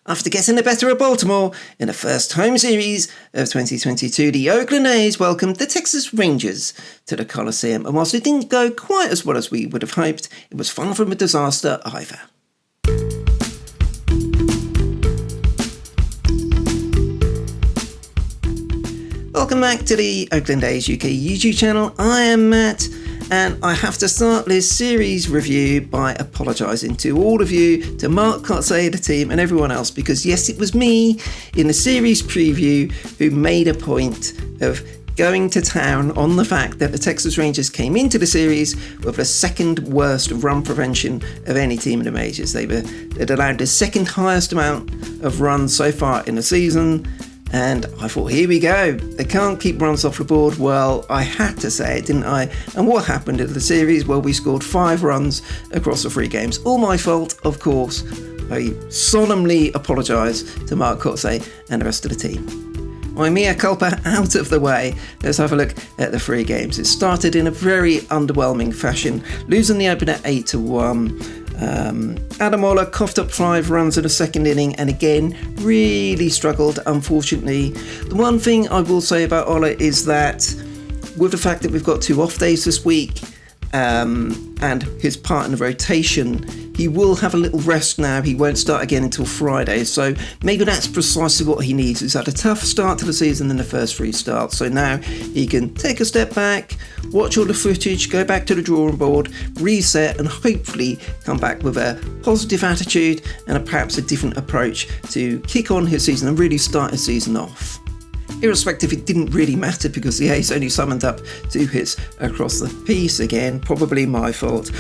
After getting the better of Baltimore in the first home series of 2022, the Oakland A's welcomed the Texas Rangers to the Coliseum, and whilst it didn't go quite as well as we would have hoped, it was far from a disaster either. Welcome back to the Oakland A's UK YouTube channel. I am Matt, and I have to start this series review by apologising to all of you, to Mark Kotsay, the team, and everyone else, because yes, it was me in the series preview who made a point of going to town on the fact that the Texas Rangers came into the series with the second worst run prevention of any team in the majors. They'd allowed the second highest amount of runs so far in the season. And I thought, here we go. They can't keep runs off the board. Well, I had to say it, didn't I? And what happened in the series? Well, we scored 5 runs across the 3 games. All my fault, of course. I solemnly apologise to Mark Kotsay and the rest of the team. My mea culpa out of the way, let's have a look at the 3 games. It started in a very underwhelming fashion, losing the opener 8-1. Adam Oller coughed up 5 runs in the second inning and again really struggled, unfortunately. The one thing I will say about Oller is that with the fact that we've got 2 off days this week and his part in the rotation, he will have a little rest now. He won't start again until Friday, so maybe that's precisely what he needs. He's had a tough start to the season in the first 3 starts, so now he can take a step back, watch all the footage, go back to the drawing board, reset, and hopefully come back with a positive attitude and perhaps a different approach to kick on his season and really start his season off. Irrespective, it didn't really matter because the A's only summoned up 2 hits across the piece again, probably my fault.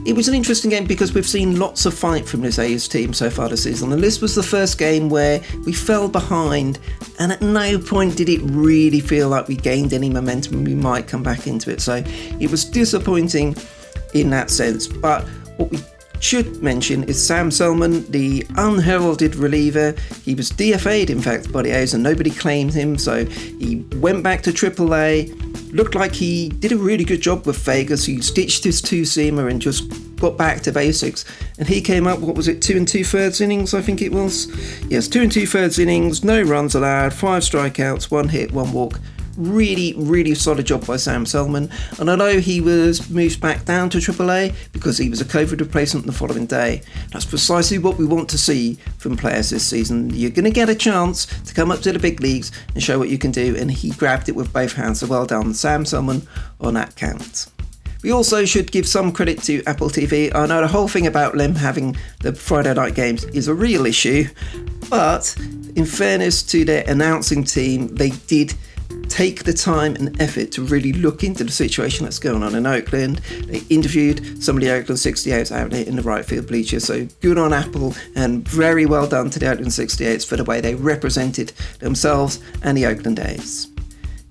It was an interesting game because we've seen lots of fight from this A's team so far this season, and this was the first game where we fell behind and at no point did it really feel like we gained any momentum. We might come back into it, so it was disappointing in that sense. But what we should mention is Sam Selman, the unheralded reliever. He was DFA'd, in fact, by the A's and nobody claimed him, so he went back to AAA. Looked like he did a really good job with Vegas. He stitched his 2-seamer and just got back to basics. And he came up, 2 2/3 innings, I think it was? Yes, 2 2/3 innings, no runs allowed, 5 strikeouts, 1 hit, 1 walk. Really, really solid job by Sam Selman. And although he was moved back down to AAA because he was a COVID replacement the following day, that's precisely what we want to see from players this season. You're going to get a chance to come up to the big leagues and show what you can do, and he grabbed it with both hands. So well done, Sam Selman, on that count. We also should give some credit to Apple TV. I know the whole thing about them having the Friday night games is a real issue, but in fairness to their announcing team, they did take the time and effort to really look into the situation that's going on in Oakland. They interviewed some of the Oakland 68s out there in the right field bleachers, so good on Apple and very well done to the Oakland 68s for the way they represented themselves and the Oakland A's.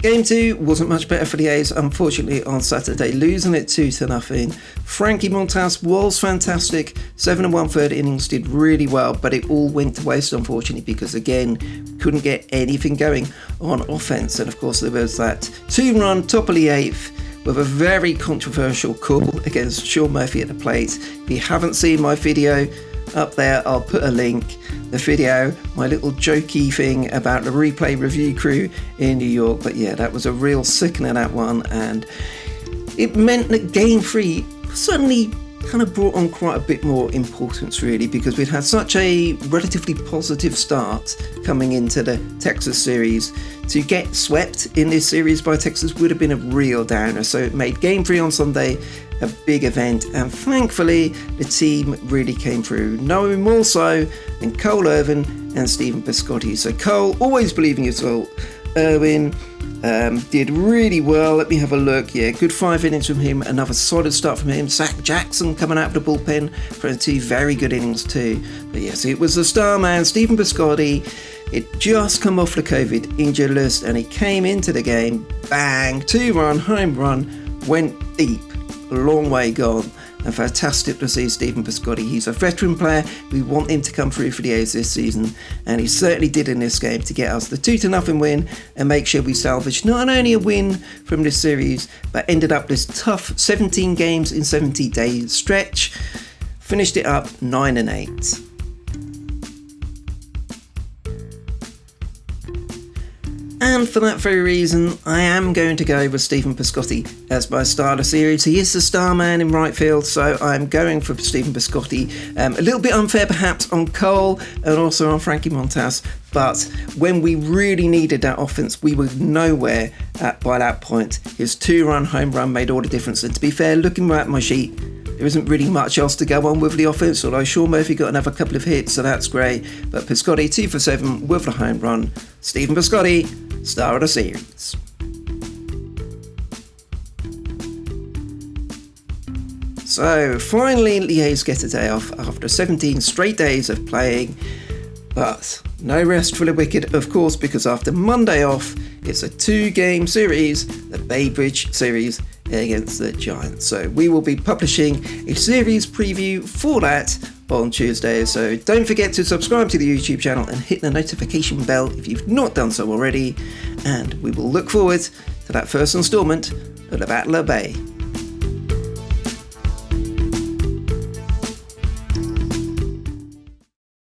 Game 2 wasn't much better for the A's, unfortunately, on Saturday, losing it 2-0. Frankie Montas was fantastic. 7 1/3 innings, did really well, but it all went to waste, unfortunately, because again, couldn't get anything going on offense. And of course, there was that 2-run top of the 8th with a very controversial call against Sean Murphy at the plate. If you haven't seen my video up there, I'll put a link. The video, my little jokey thing about the replay review crew in New York. But yeah, that was a real sickener, that one, and it meant that game 3 suddenly kind of brought on quite a bit more importance, really, because we'd had such a relatively positive start coming into the Texas series. To get swept in this series by Texas would have been a real downer, so it made game 3 on Sunday a big event, and thankfully the team really came through, no more so than Cole Irvin and Stephen Piscotty. So Cole, always believing yourself. Irvin did really well. Let me have a look. Yeah, good 5 innings from him, another solid start from him. Zach Jackson coming out of the bullpen for 2 very good innings too. But yes, it was the star man, Stephen Piscotty. It just come off the COVID injured list and he came into the game, bang, 2-run home run, went deep, a long way gone. And fantastic to see Stephen Piscotty. He's a veteran player. We want him to come through for the A's this season, and he certainly did in this game to get us the 2-0 win and make sure we salvaged not only a win from this series, but ended up this tough 17 games in 70 days stretch. Finished it up 9-8. And for that very reason, I am going to go with Stephen Piscotty as my star of the series. He is the star man in right field, so I'm going for Stephen Piscotty. A little bit unfair perhaps on Cole and also on Frankie Montas, but when we really needed that offense, we were nowhere by that point. His 2-run home run made all the difference. And to be fair, looking at my sheet, there isn't really much else to go on with the offense, although Sean Murphy got another couple of hits, so that's great. But Piscotty, 2 for 7 with the home run. Stephen Piscotty, star of the series. So finally, the A's get a day off after 17 straight days of playing. But no rest for the wicked, of course, because after Monday off, it's a 2-game series, the Bay Bridge series against the Giants. So we will be publishing a series preview for that on Tuesday. So don't forget to subscribe to the YouTube channel and hit the notification bell if you've not done so already. And we will look forward to that first installment of the Battle of Bay.